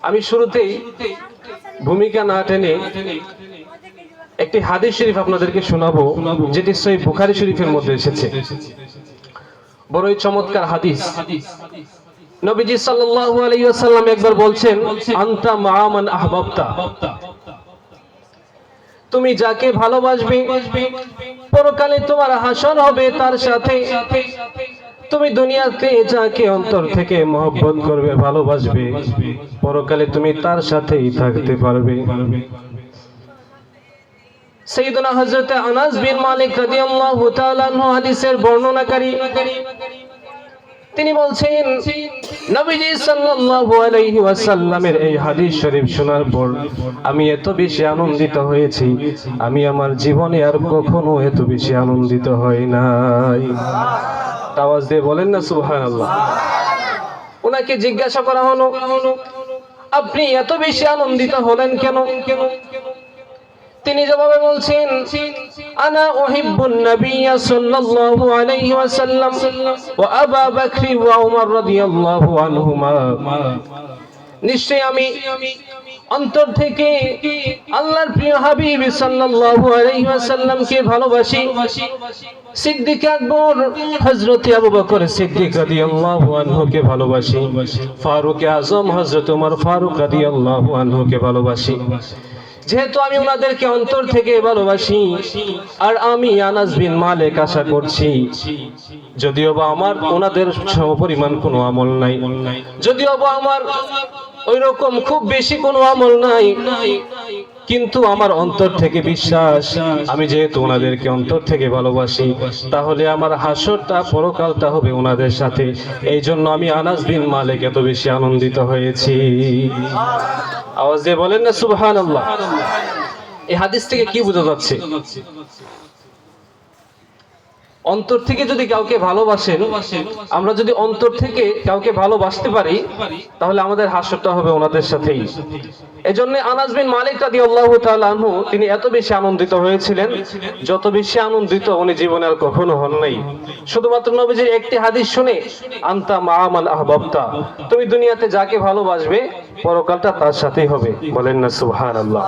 আমি শুরুতেই ভূমিকা না টেনে একটি হাদিস শরীফ আপনাদেরকে শোনাবো, যেটি সহিহ বুখারী শরীফের মধ্যে এসেছে। বড়ই চমৎকার হাদিস। নবীজি সাল্লাল্লাহু আলাইহি ওয়াসাল্লাম একবার বলছেন, আনতা মা মান আহবাবতা, তুমি যাকে ভালোবাসবে পরকালে তোমার হাসর হবে তার সাথে। তুমি দুনিয়াতে যাকে অন্তর থেকে মহব্বত করবে, ভালোবাসবে, পরকালে তুমি তার সাথেই থাকতে পারবে। সাইয়েদনা হযরত আনাস বিন মালিক রাদিয়াল্লাহু তাআলা আনহু হাদিসের বর্ণনাকারী, তিনি বলছেন, নবীজি সাল্লাল্লাহু আলাইহি ওয়াসাল্লামের এই হাদিস শরীফ শোনার পর আমি এত বেশি আনন্দিত হয়েছি, আমি আমার জীবনে আর কখনো এত বেশি আনন্দিত হই নাই। আওয়াজ দিয়ে বলেন না সুবহানাল্লাহ। ওনাকে জিজ্ঞাসা করা হলো, আপনি এত বেশি আনন্দিত হলেন কেন? তিনি জবাবে বলছেন, আনা উহিব্বুন নাবিয়্য সাল্লাল্লাহু আলাইহি ওয়াসাল্লাম ওয়া আবু বকর ওয়া উমর রাদিয়াল্লাহু আনহুমা। নিশ্চয় আমি অন্তর থেকে আল্লাহর প্রিয় হাবিব সাল্লাল্লাহু আলাইহি ওয়াসাল্লামকে ভালোবাসি, সিদ্দিক আকবর হযরত আবু বকর সিদ্দিক রাদিয়াল্লাহু আনহুকে ভালোবাসি, ফারুক আযম হযরত ওমর ফারুক রাদিয়াল্লাহু আনহুকে ভালোবাসি। যেহেতু আমি ওনাদেরকে অন্তর থেকে ভালোবাসি, আর আমি আনাস বিন মালিক আশা করছি, যদিও বা আমার ওনাদের সমপরিমাণ কোনো আমল নাই, যদিও বা আমার ওই রকম খুব বেশি কোনো আমল নাই, কিন্তু আমার অন্তর থেকে বিশ্বাস, আমি যেহেতু ওনাদেরকে অন্তর থেকে ভালোবাসি, তাহলে আমার হাসরটা পরকালটা হবে ওনাদের সাথে। এই জন্য আমি আনাস বিন মালিক এত বেশি আনন্দিত হয়েছি। আওয়াজ দিয়ে বলেন না সুবহানাল্লাহ। এই হাদিস থেকে কি বোঝা যাচ্ছে? অন্তর থেকে যদি কাউকে ভালোবাসেন, আমরা যদি অন্তর থেকে কাউকে ভালোবাসতে পারি, তাহলে আমাদের হাসরটা হবে ওনাদের সাথেই। এজন্য আনাস বিন মালিক রাদিয়াল্লাহু তাআলা আনহু তিনি এত বেশি আনন্দিত হয়েছিলেন, যত বেশি আনন্দিত উনি জীবনে আর কখনো হন নাই। শুধুমাত্র নবীজির একটি হাদিস শুনে, আনতা মা মান আহবাবতা, তুমি দুনিয়াতে যাকে ভালোবাসবে পরকালটা তার সাথেই হবে। বলেন না সুবহানাল্লাহ।